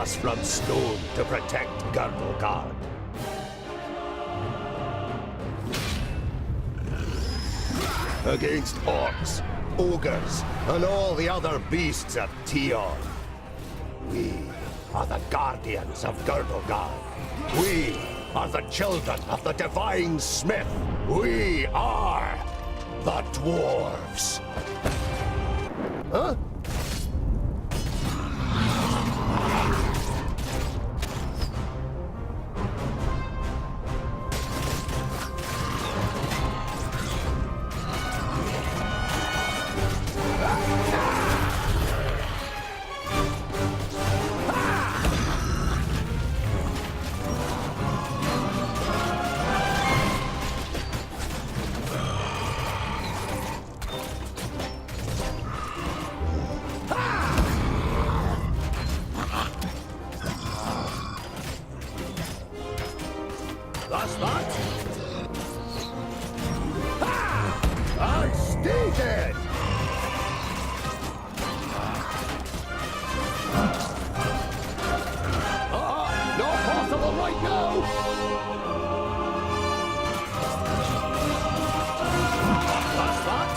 cast from stone to protect Girdlegard. Against orcs, ogres, and all the other beasts of Tion. We are the guardians of Girdlegard. We are the children of the divine smith. We are the dwarves. Huh? That's that. Ha! And stay dead! Not possible right now! That's that.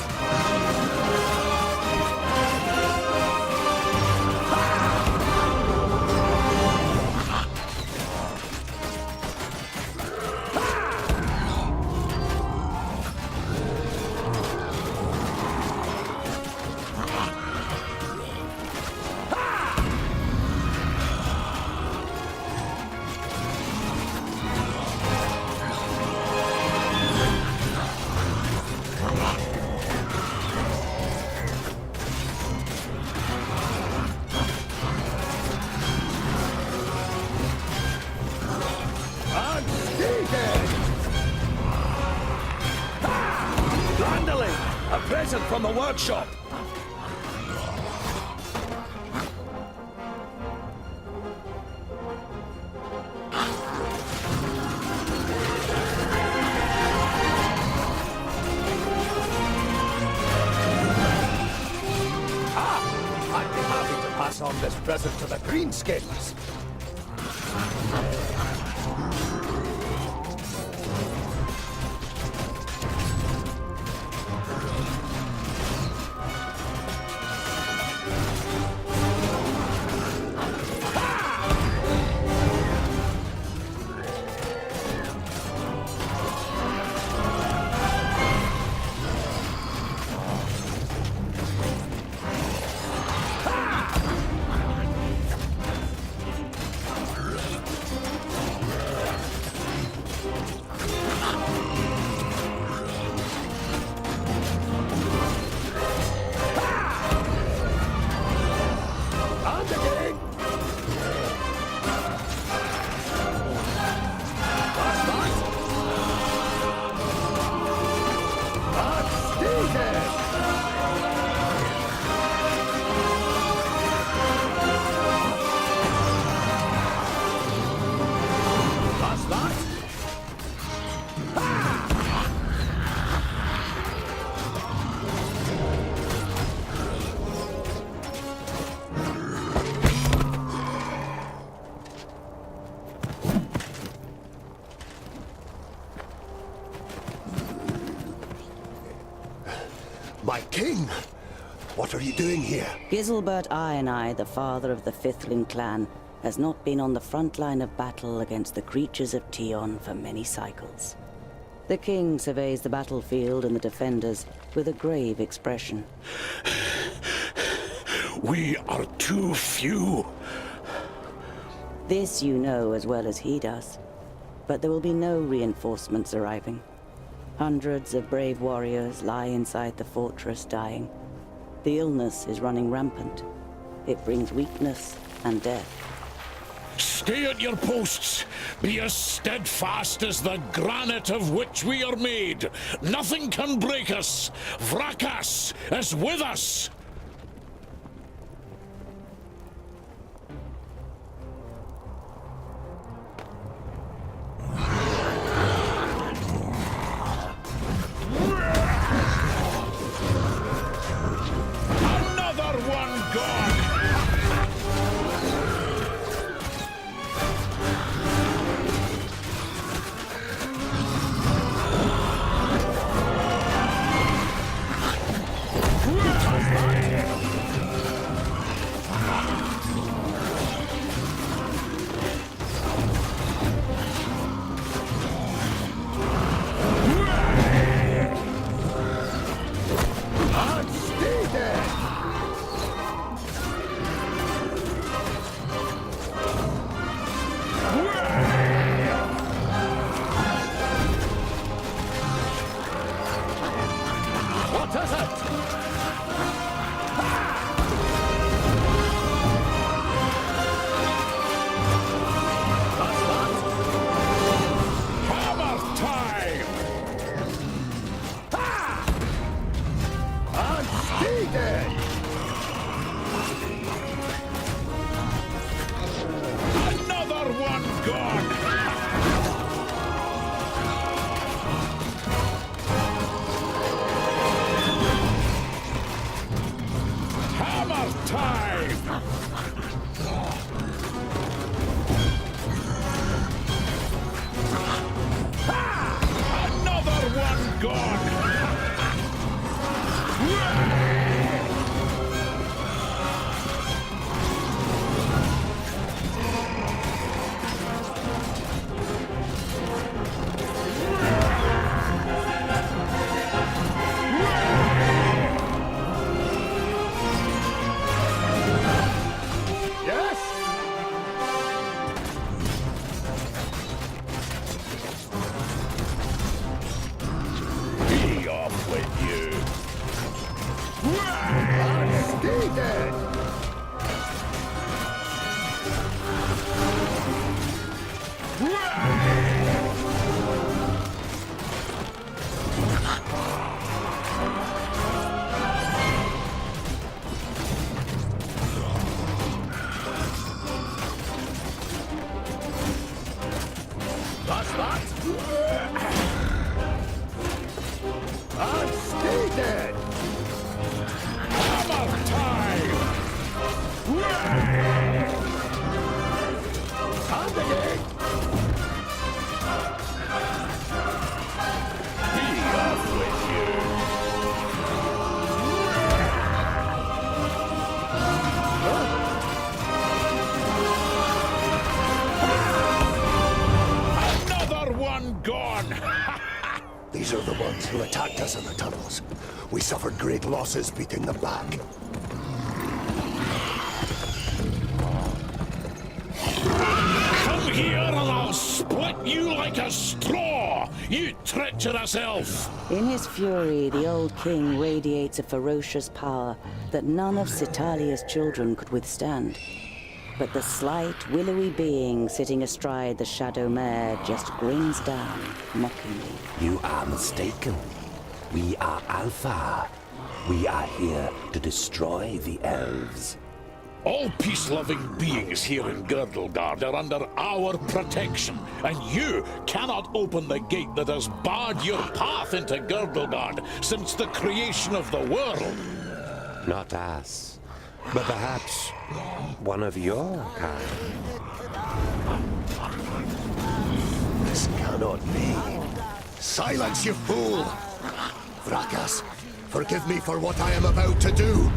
A present from the workshop! I'd be happy to pass on this present to the Greenskins. My king! What are you doing here? Giselbert I, the father of the Fifthling clan, has not been on the front line of battle against the creatures of Tion for many cycles. The king surveys the battlefield and the defenders with a grave expression. We are too few. This you know as well as he does. But there will be no reinforcements arriving. Hundreds of brave warriors lie inside the fortress dying. The illness is running rampant. It brings weakness and death. Stay at your posts. Be as steadfast as the granite of which we are made. Nothing can break us. Vrakas is with us. What is it? That's that. Hammer time! And stay dead! Another one gone! Hammer time! Another one gone! Yes? Be off with you! And stay dead! That's that. And stay dead! Hammer time! And again! Be off with you! Another one gone! These are the ones who attacked us in the tunnels. We suffered great losses beating them back. Come here and I'll split you like a straw, you treacherous elf! In his fury, the old king radiates a ferocious power that none of Citalia's children could withstand. But the slight, willowy being sitting astride the shadow mare just grins down, mockingly. You are mistaken. We are Alpha. We are here to destroy the elves. All peace-loving beings here in Girdlegard are under our protection, and you cannot open the gate that has barred your path into Girdlegard since the creation of the world. Not us, but perhaps one of your kind. This cannot be. Silence, you fool! Vrakas, forgive me for what I am about to do.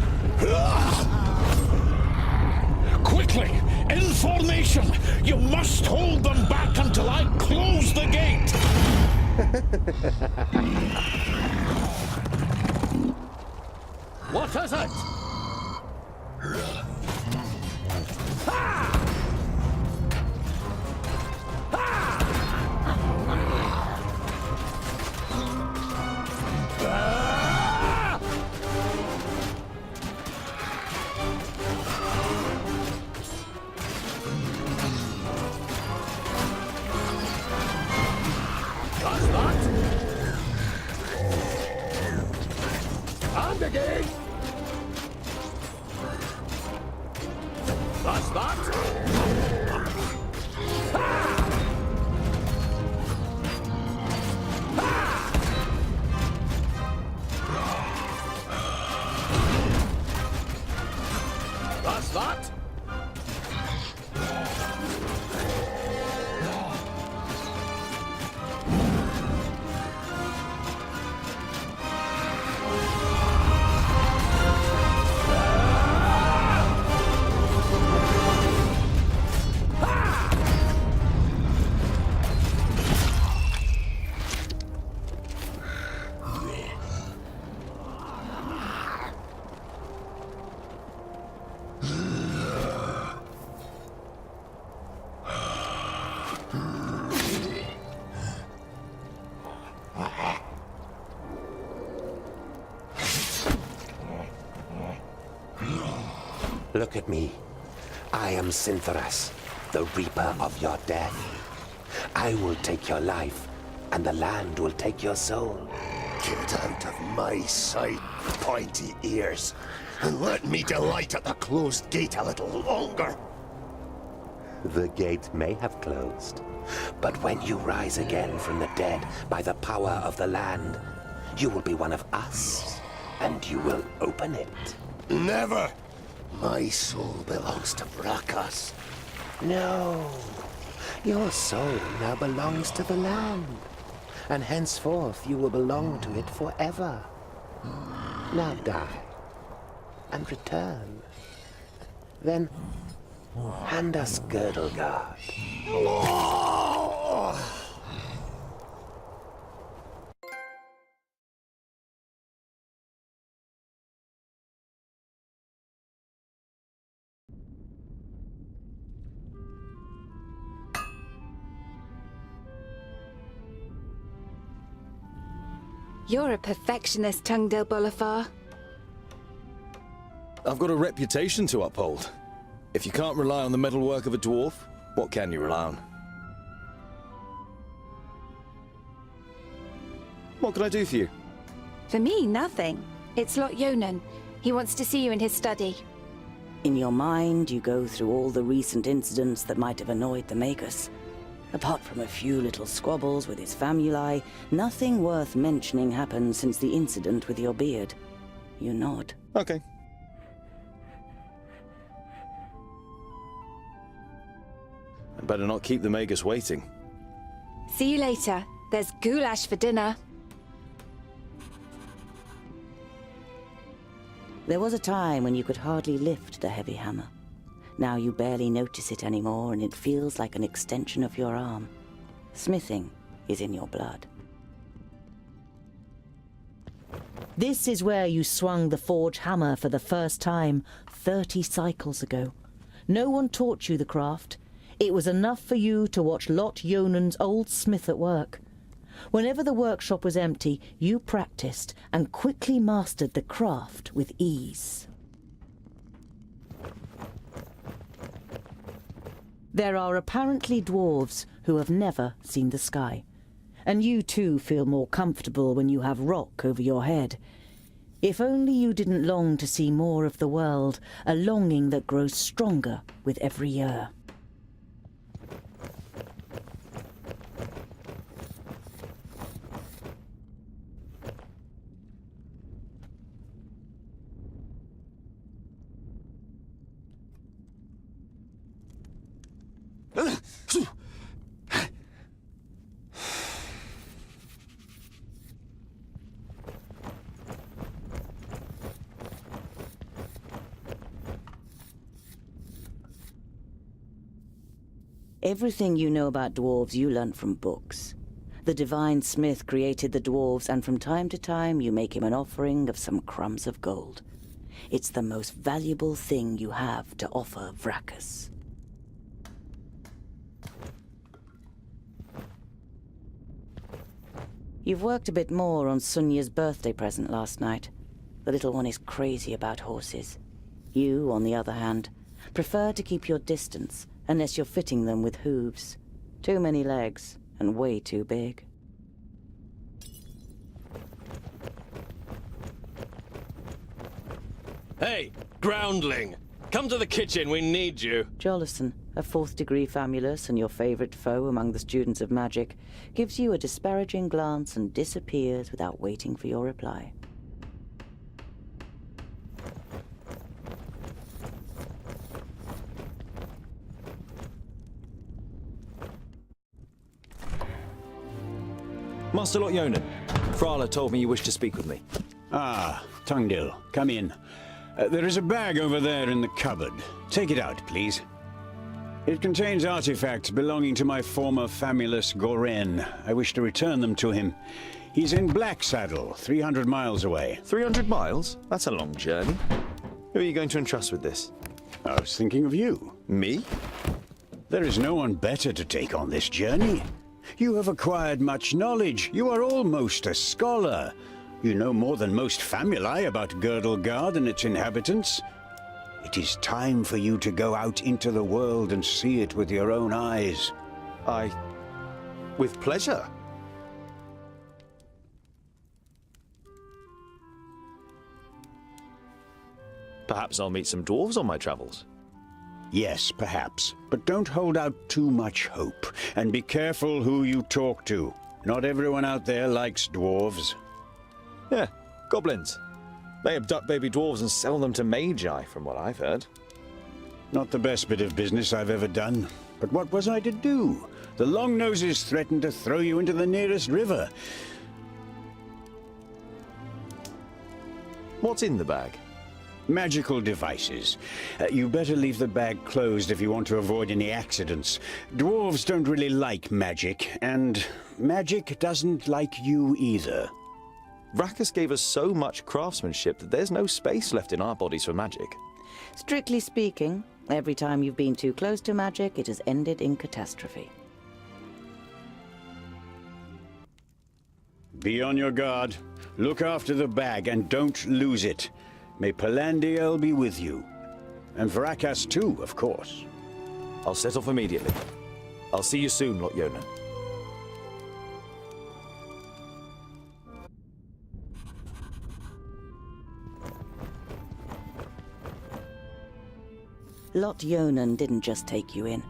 Quickly, in formation! You must hold them back until I close the gate! What is it? That's that. And again! That's that. That's that. Look at me. I am Syntheras, the Reaper of your death. I will take your life, and the land will take your soul. Get out of my sight, pointy ears, and let me delight at the closed gate a little longer. The gate may have closed, but when you rise again from the dead by the power of the land, you will be one of us, and you will open it. Never! My soul belongs to Brakas. No, your soul now belongs to the land, and henceforth you will belong to it forever. Now die, and return. Then hand us Girdlegard. You're a perfectionist, Tungdil Bolafar. I've got a reputation to uphold. If you can't rely on the metalwork of a dwarf, what can you rely on? What can I do for you? For me, nothing. It's Lot Yonan. He wants to see you in his study. In your mind, you go through all the recent incidents that might have annoyed the Magus. Apart from a few little squabbles with his famuli, nothing worth mentioning happened since the incident with your beard. You nod. Okay. I better not keep the Magus waiting. See you later. There's goulash for dinner. There was a time when you could hardly lift the heavy hammer. Now you barely notice it anymore, and it feels like an extension of your arm. Smithing is in your blood. This is where you swung the forge hammer for the first time 30 cycles ago. No one taught you the craft. It was enough for you to watch Lot Yonan's old smith at work. Whenever the workshop was empty, you practiced and quickly mastered the craft with ease. There are apparently dwarves who have never seen the sky. And you too feel more comfortable when you have rock over your head. If only you didn't long to see more of the world, a longing that grows stronger with every year. Everything you know about dwarves you learnt from books. The divine smith created the dwarves, and from time to time you make him an offering of some crumbs of gold. It's the most valuable thing you have to offer Vrakas. You've worked a bit more on Sunya's birthday present last night. The little one is crazy about horses. You, on the other hand, prefer to keep your distance unless you're fitting them with hooves. Too many legs and way too big. Hey, groundling! Come to the kitchen, we need you. Jolison, a 4th degree famulus and your favorite foe among the students of magic, gives you a disparaging glance and disappears without waiting for your reply. Master Lot Yonan, Frala told me you wished to speak with me. Ah, Tungdil, come in. There is a bag over there in the cupboard. Take it out, please. It contains artifacts belonging to my former famulus Goren. I wish to return them to him. He's in Black Saddle, 300 miles away. 300 miles? That's a long journey. Who are you going to entrust with this? I was thinking of you. Me? There is no one better to take on this journey. You have acquired much knowledge. You are almost a scholar. You know more than most famuli about Girdlegard and its inhabitants. It is time for you to go out into the world and see it with your own eyes. With pleasure. Perhaps I'll meet some dwarves on my travels. Yes, perhaps. But don't hold out too much hope. And be careful who you talk to. Not everyone out there likes dwarves. Yeah, goblins. They abduct baby dwarves and sell them to magi, from what I've heard. Not the best bit of business I've ever done. But what was I to do? The Longnoses threatened to throw you into the nearest river. What's in the bag? Magical devices. You better leave the bag closed if you want to avoid any accidents. Dwarves don't really like magic, and magic doesn't like you either. Vrakas gave us so much craftsmanship that there's no space left in our bodies for magic. Strictly speaking, every time you've been too close to magic, it has ended in catastrophe. Be on your guard. Look after the bag and don't lose it. May Palandiel be with you. And Vrakas too, of course. I'll set off immediately. I'll see you soon, Lot Yonan. Lot Yonan didn't just take you in.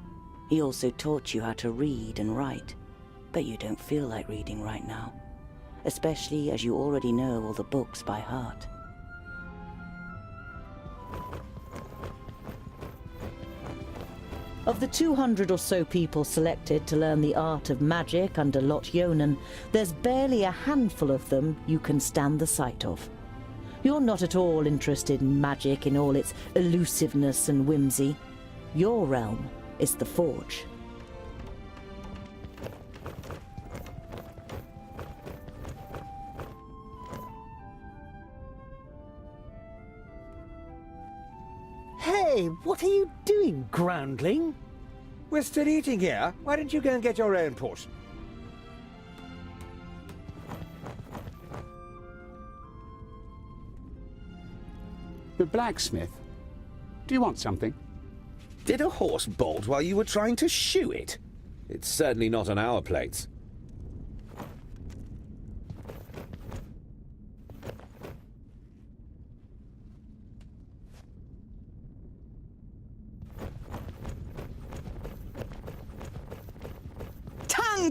He also taught you how to read and write. But you don't feel like reading right now. Especially as you already know all the books by heart. Of the 200 or so people selected to learn the art of magic under Lot Yonan, there's barely a handful of them you can stand the sight of. You're not at all interested in magic in all its elusiveness and whimsy. Your realm is the Forge. Hey, what are you doing, groundling? We're still eating here. Why don't you go and get your own portion? The blacksmith. Do you want something? Did a horse bolt while you were trying to shoe it? It's certainly not on our plates.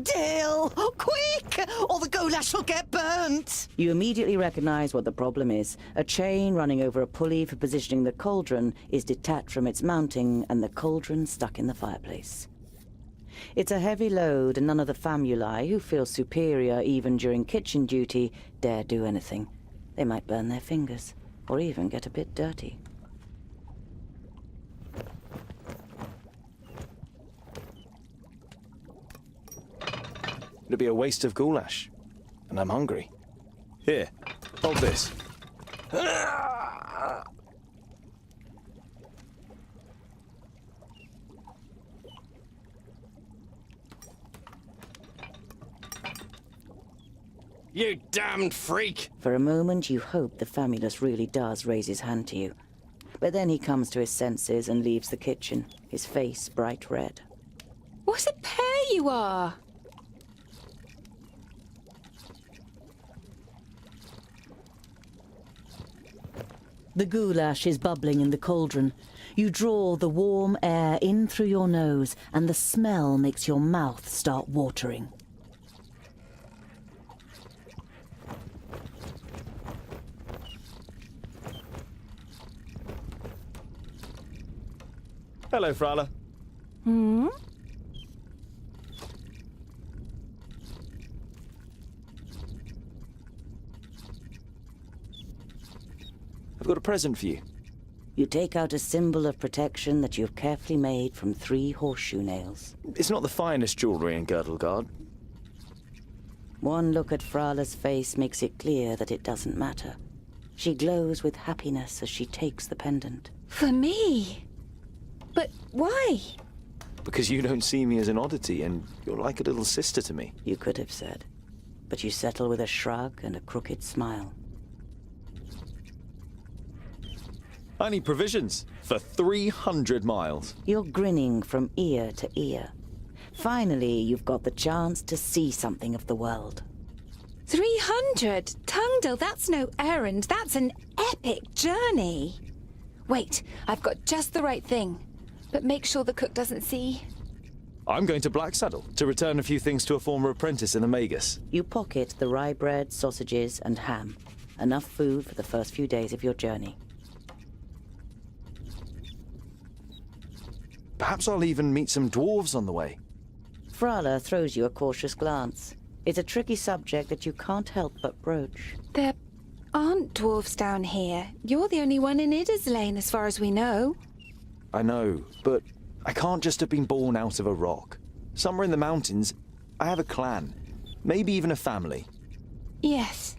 Deal! Quick! Or the goulash will get burnt! You immediately recognize what the problem is. A chain running over a pulley for positioning the cauldron is detached from its mounting, and the cauldron stuck in the fireplace. It's a heavy load, and none of the famuli, who feel superior even during kitchen duty, dare do anything. They might burn their fingers, or even get a bit dirty. It'd be a waste of goulash. And I'm hungry. Here, hold this. You damned freak! For a moment, you hope the famulus really does raise his hand to you. But then he comes to his senses and leaves the kitchen, his face bright red. What a pair you are! The goulash is bubbling in the cauldron. You draw the warm air in through your nose, and the smell makes your mouth start watering. Hello, Frala. Hmm? I've got a present for you. You take out a symbol of protection that you have carefully made from 3 horseshoe nails. It's not the finest jewellery in Girdlegard. One look at Frala's face makes it clear that it doesn't matter. She glows with happiness as she takes the pendant. For me? But why? Because you don't see me as an oddity, and you're like a little sister to me. You could have said. But you settle with a shrug and a crooked smile. I need provisions for 300 miles. You're grinning from ear to ear. Finally, you've got the chance to see something of the world. 300? Tungdil, that's no errand. That's an epic journey. Wait, I've got just the right thing. But make sure the cook doesn't see. I'm going to Blacksaddle to return a few things to a former apprentice in the Magus. You pocket the rye bread, sausages, and ham. Enough food for the first few days of your journey. Perhaps I'll even meet some dwarves on the way. Frala throws you a cautious glance. It's a tricky subject that you can't help but broach. There aren't dwarves down here. You're the only one in Idderslane, as far as we know. I know, but I can't just have been born out of a rock. Somewhere in the mountains, I have a clan. Maybe even a family. Yes.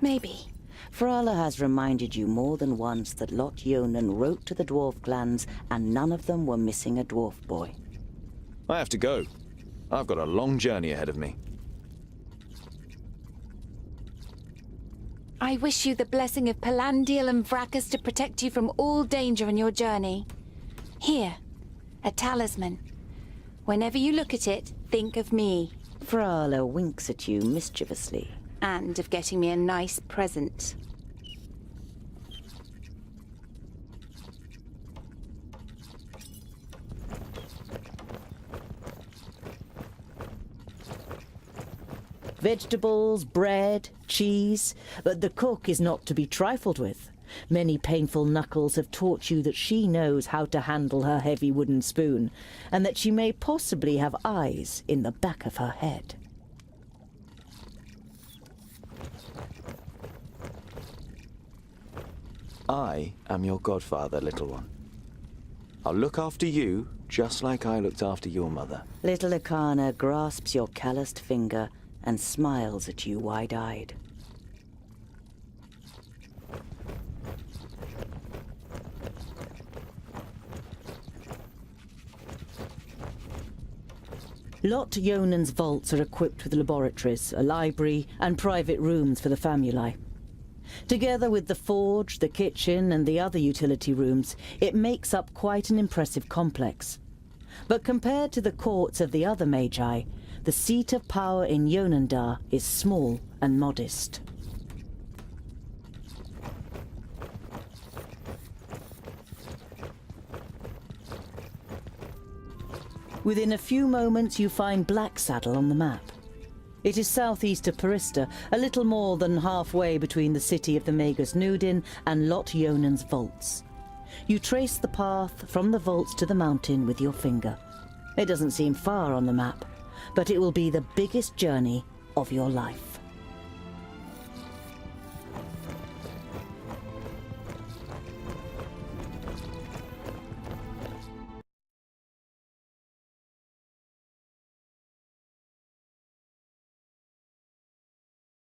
Maybe. Frala has reminded you more than once that Lot Yonan wrote to the dwarf clans and none of them were missing a dwarf boy. I have to go. I've got a long journey ahead of me. I wish you the blessing of Palandiel and Vracas to protect you from all danger on your journey. Here, a talisman. Whenever you look at it, think of me. Frala winks at you mischievously. And of getting me a nice present. Vegetables, bread, cheese, but the cook is not to be trifled with. Many painful knuckles have taught you that she knows how to handle her heavy wooden spoon, and that she may possibly have eyes in the back of her head. I am your godfather, little one. I'll look after you just like I looked after your mother. Little Akana grasps your calloused finger and smiles at you wide-eyed. Lot Yonan's vaults are equipped with laboratories, a library, and private rooms for the famuli. Together with the forge, the kitchen, and the other utility rooms, it makes up quite an impressive complex. But compared to the courts of the other magi, the seat of power in Yonandar is small and modest. Within a few moments you find Blacksaddle on the map. It is southeast of Parista, a little more than halfway between the city of the Magus Nudin and Lot Yonan's vaults. You trace the path from the vaults to the mountain with your finger. It doesn't seem far on the map, but it will be the biggest journey of your life.